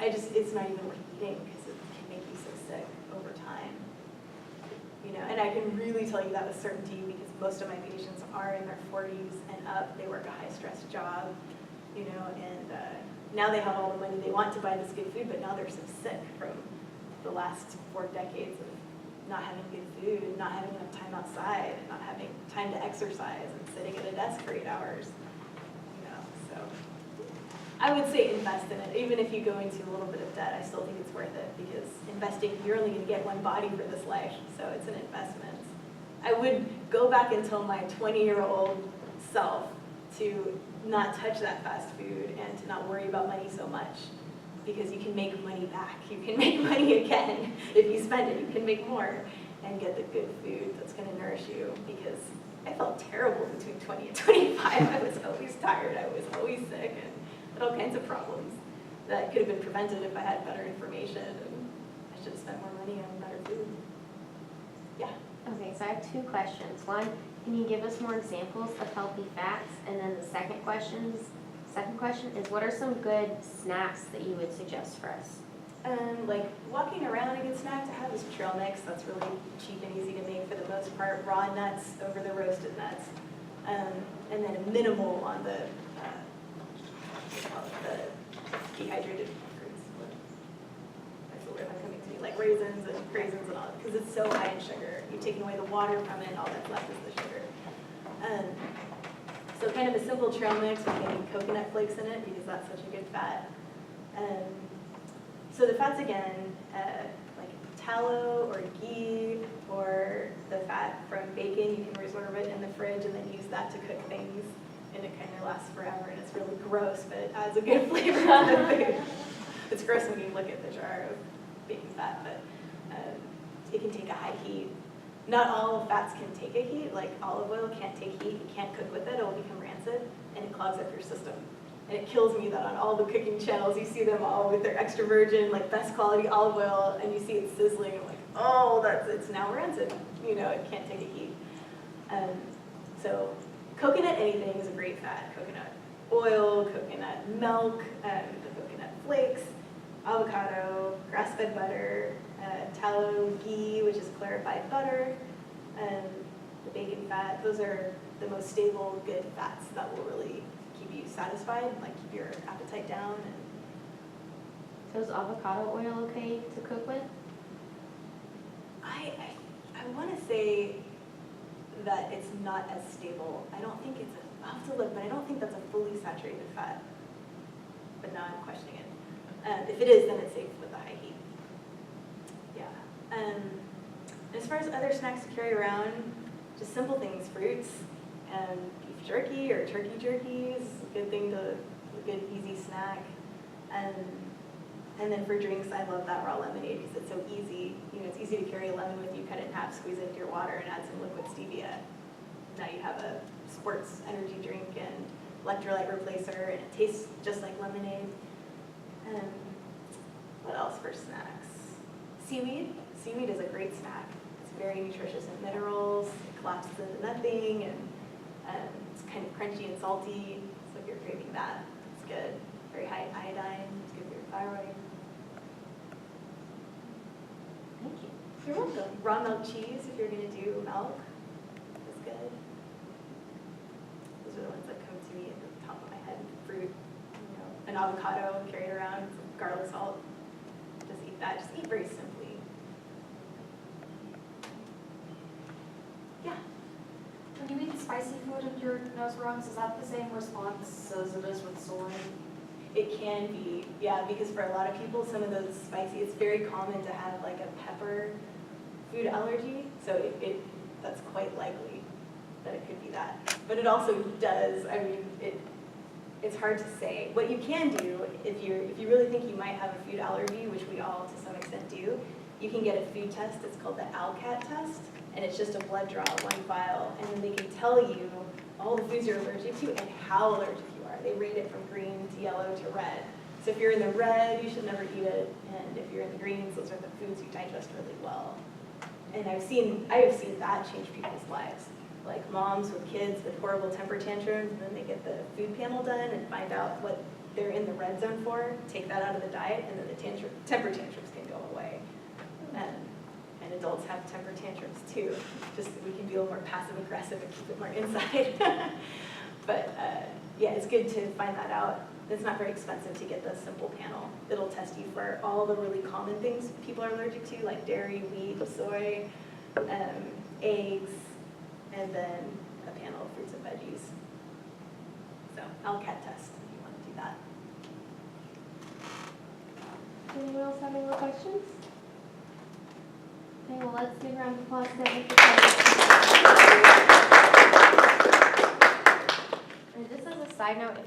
it's not even worth eating because it can make you so sick over time. You know, and I can really tell you that with certainty because most of my patients are in their 40s and up. They work a high-stress job, you know, and now they have all the money they want to buy this good food, but now they're so sick from the last 4 decades of not having good food, not having enough time outside, not having time to exercise, and sitting at a desk for 8 hours. You know, so I would say invest in it. Even if you go into a little bit of debt, I still think it's worth it because investing, you're only going to get one body for this life, so it's an investment. I would go back and tell my 20-year-old self to not touch that fast food and to not worry about money so much because you can make money back. You can make money again. If you spend it, you can make more and get the good food that's going to nourish you because I felt terrible between 20 and 25. I was always tired. I was always sick and had all kinds of problems that could have been prevented if I had better information and I should have spent more money on better food. Yeah. Okay, so I have 2 questions. One, can you give us more examples of healthy fats? And then the second question is, what are some good snacks that you would suggest for us? Like walking around, a good snack to have is trail mix. That's really cheap and easy to make for the most part. Raw nuts over the roasted nuts. And then a minimal on the dehydrated fruits. That's the word I'm coming to me. Like raisins and craisins and all, because it's so high in sugar. You've taken away the water from it, and all that's left is the sugar. So kind of a simple trail mix with maybe coconut flakes in it because that's such a good fat. So the fats again, like tallow or ghee or the fat from bacon, you can reserve it in the fridge and then use that to cook things. And it kind of lasts forever and it's really gross, but it adds a good flavor to the food. It's gross when you look at the jar of bacon fat, but it can take a high heat. Not all fats can take a heat, like olive oil can't take heat, you can't cook with it, it'll become rancid, and it clogs up your system. And it kills me that on all the cooking channels, you see them all with their extra virgin, like best quality olive oil, and you see it sizzling, and like, oh, it's now rancid. You know, it can't take a heat. So coconut anything is a great fat. Coconut oil, coconut milk, the coconut flakes, avocado, grass-fed butter, tallow, ghee, which is clarified butter, the bacon fat. Those are the most stable, good fats that will really keep you satisfied, like keep your appetite down. So is avocado oil okay to cook with? I want to say that it's not as stable. I don't think I'll have to look, but I don't think that's a fully saturated fat. But now I'm questioning it. If it is, then it's safe with the high heat. Yeah. As far as other snacks to carry around, just simple things, fruits, beef jerky or turkey jerky is a good thing a good easy snack. And then for drinks, I love that raw lemonade because it's so easy. You know, it's easy to carry a lemon with you, cut it in half, squeeze it into your water, and add some liquid stevia. Now you have a sports energy drink and electrolyte replacer, and it tastes just like lemonade. What else for snacks? Seaweed. Seaweed is a great snack. It's very nutritious in minerals. It collapses into nothing, and it's kind of crunchy and salty. So if you're craving that, it's good. Very high iodine. It's good for your thyroid. Thank you. You're welcome. Raw milk cheese, if you're going to do milk, is good. Those are the ones that come to me at the top of my head. Fruit, you know, an avocado, carry it around, some garlic salt. Just eat that. Just eat very simply. Yeah. When you eat spicy food and your nose runs, is that the same response as it is with soy? It can be, yeah, because for a lot of people, some of those spicy, it's very common to have like a pepper food allergy, so that's quite likely that it could be that. But it also does, I mean, it's hard to say. What you can do, if you really think you might have a food allergy, which we all to some extent do, you can get a food test. It's called the ALCAT test, and it's just a blood draw, one vial, and then they can tell you all the foods you're allergic to and how allergic you are. They rate it from green to yellow to red. So if you're in the red, you should never eat it, and if you're in the greens, those are the foods you digest really well. And I have seen that change people's lives. Like moms with kids with horrible temper tantrums, and then they get the food panel done and find out what they're in the red zone for, take that out of the diet, and then the temper tantrums can go away. And adults have temper tantrums too, just we can be a little more passive aggressive and keep it more inside. But yeah, it's good to find that out. It's not very expensive to get the simple panel. It'll test you for all the really common things people are allergic to, like dairy, wheat, soy, eggs, and then a panel of fruits and veggies. So LCAT test if you want to do that. Anyone else have any more questions? Okay, well, let's give a round of applause to Devin for coming. And just as a side note, if